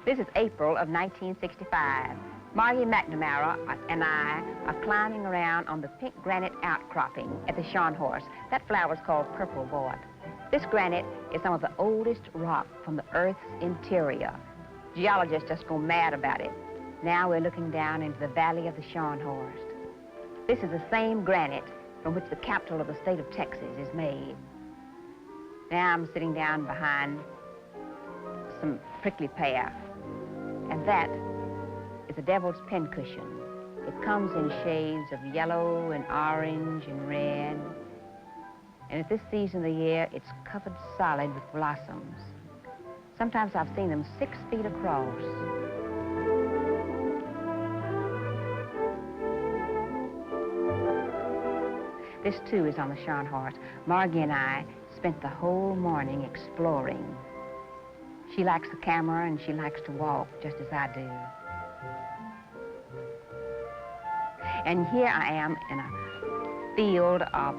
This is April of 1965. Marjorie McNamara and I are climbing around on the pink granite outcropping at the Scharnhorst. That flower is called purple wort. This granite is some of the oldest rock from the Earth's interior. Geologists just go mad about it. Now we're looking down into the valley of the Scharnhorst. This is the same granite from which the capital of the state of Texas is made. Now I'm sitting down behind some prickly pear, and that is a devil's pincushion. It comes in shades of yellow and orange and red, and at this season of the year, it's covered solid with blossoms. Sometimes I've seen them 6 feet across. This, too, is on the Scharnhorst. Margie and I spent the whole morning exploring. She likes the camera and she likes to walk, just as I do. And here I am in a field of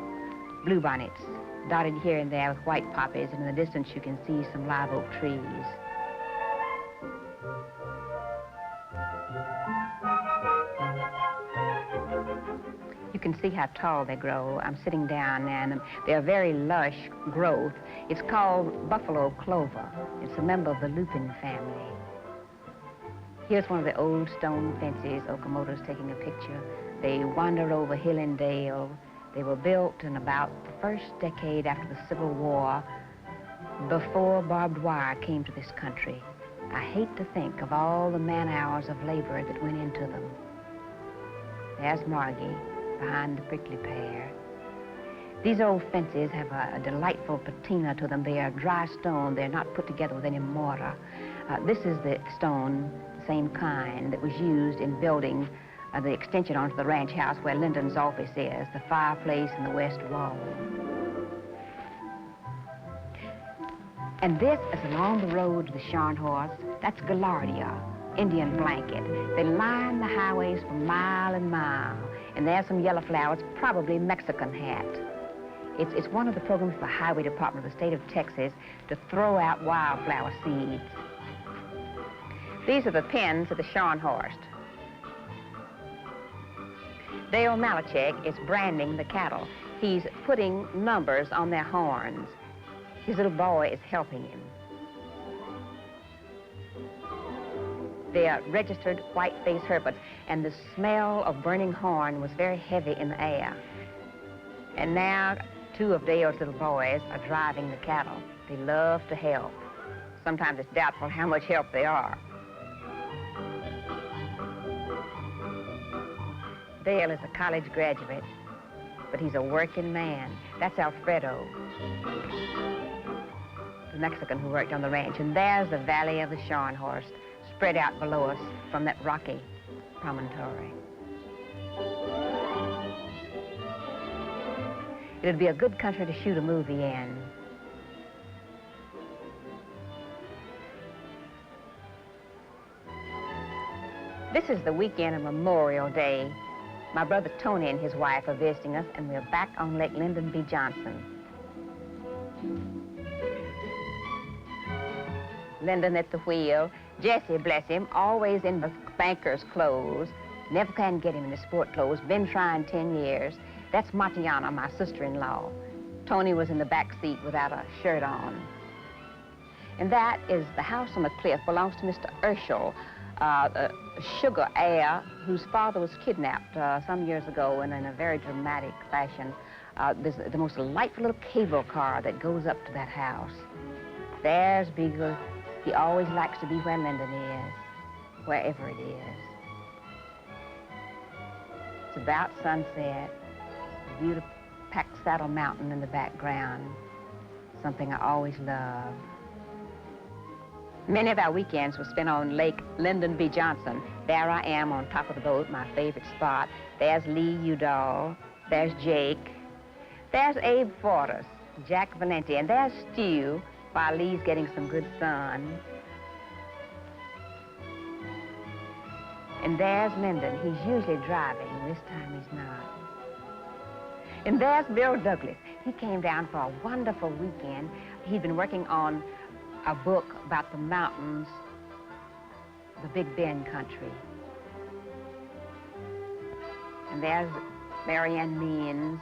bluebonnets, dotted here and there with white poppies, and in the distance you can see some live oak trees. You can see how tall they grow. I'm sitting down and they're very lush growth. It's called buffalo clover. It's a member of the lupin family. Here's one of the old stone fences. Okamoto's taking a picture. They wander over hill and dale. They were built in about the first decade after the Civil War, before barbed wire came to this country. I hate to think of all the man-hours of labor that went into them. There's Margie behind the prickly pear. These old fences have a delightful patina to them. They are dry stone. They're not put together with any mortar. This is the stone, the same kind, that was used in building the extension onto the ranch house where Lyndon's office is, the fireplace and the west wall. And this is along the road to the Scharnhorst. That's gaillardia, Indian blanket. They line the highways for mile and mile. And there's some yellow flowers, probably Mexican hat. It's one of the programs of the Highway Department of the state of Texas to throw out wildflower seeds. These are the pens of the Scharnhorst. Dale Malachek is branding the cattle. He's putting numbers on their horns. His little boy is helping him. They are registered white-faced Herefords, and the smell of burning horn was very heavy in the air. And now 2 of Dale's little boys are driving the cattle. They love to help. Sometimes it's doubtful how much help they are. Dale is a college graduate, but he's a working man. That's Alfredo, the Mexican who worked on the ranch. And there's the valley of the Scharnhorst, spread out below us from that rocky promontory. It'd be a good country to shoot a movie in. This is the weekend of Memorial Day. My brother Tony and his wife are visiting us, and we're back on Lake Lyndon B. Johnson. Lyndon at the wheel. Jesse, bless him, always in the banker's clothes. Never can get him in the sport clothes. Been trying 10 years. That's Matiana, my sister-in-law. Tony was in the back seat without a shirt on. And that is the house on the cliff, belongs to Mr. Urschel, a sugar heir whose father was kidnapped some years ago, and in a very dramatic fashion. There's the most delightful little cable car that goes up to that house. There's Beagle. He always likes to be where Lyndon is, wherever it is. It's about sunset. A beautiful packed saddle mountain in the background. Something I always love. Many of our weekends were spent on Lake Lyndon B. Johnson. There I am on top of the boat, my favorite spot. There's Lee Udall. There's Jake. There's Abe Fortas, Jack Valenti, and there's Stu, while Lee's getting some good sun. And there's Lyndon. He's usually driving. This time he's not. And there's Bill Douglas. He came down for a wonderful weekend. He'd been working on a book about the mountains the Big Bend country. And there's Marianne Means.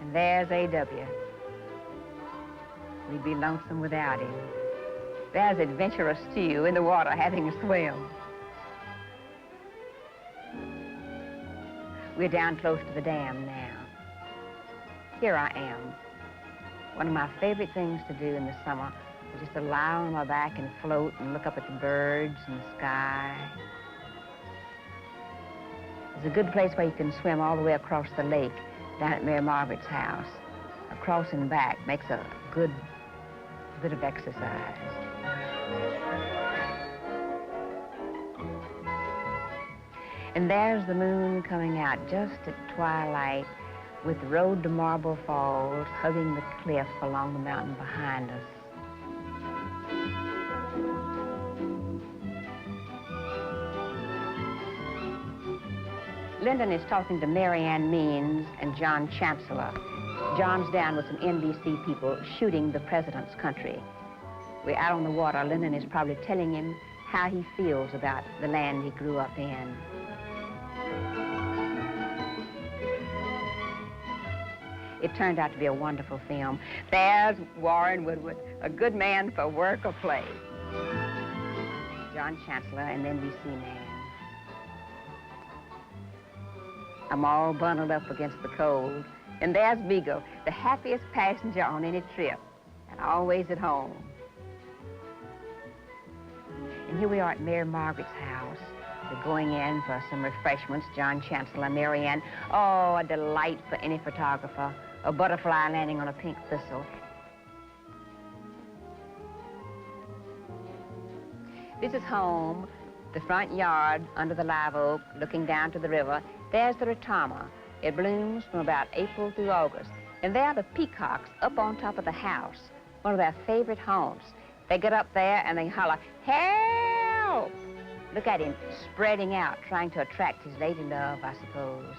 And there's A.W. We'd be lonesome without him. There's Adventurous Stew in the water having a swim. We're down close to the dam now. Here I am. One of my favorite things to do in the summer is just to lie on my back and float and look up at the birds and the sky. It's a good place where you can swim all the way across the lake down at Mary Margaret's house. Across and back makes a good bit of exercise. And there's the moon coming out just at twilight with the road to Marble Falls hugging the cliff along the mountain behind us. Lyndon is talking to Marianne Means and John Chancellor. John's down with some NBC people shooting the president's country. We're out on the water. Lyndon is probably telling him how he feels about the land he grew up in. It turned out to be a wonderful film. There's Warren Woodward, a good man for work or play. John Chancellor, an NBC man. I'm all bundled up against the cold. And there's Vigo, the happiest passenger on any trip, and always at home. And here we are at Mary Margaret's house. We're going in for some refreshments, John Chancellor, Marianne. Oh, a delight for any photographer. A butterfly landing on a pink thistle. This is home, the front yard under the live oak, looking down to the river. There's the retama. It blooms from about April through August. And there are the peacocks up on top of the house, one of their favorite haunts. They get up there and they holler, "Help!" Look at him spreading out, trying to attract his lady love, I suppose.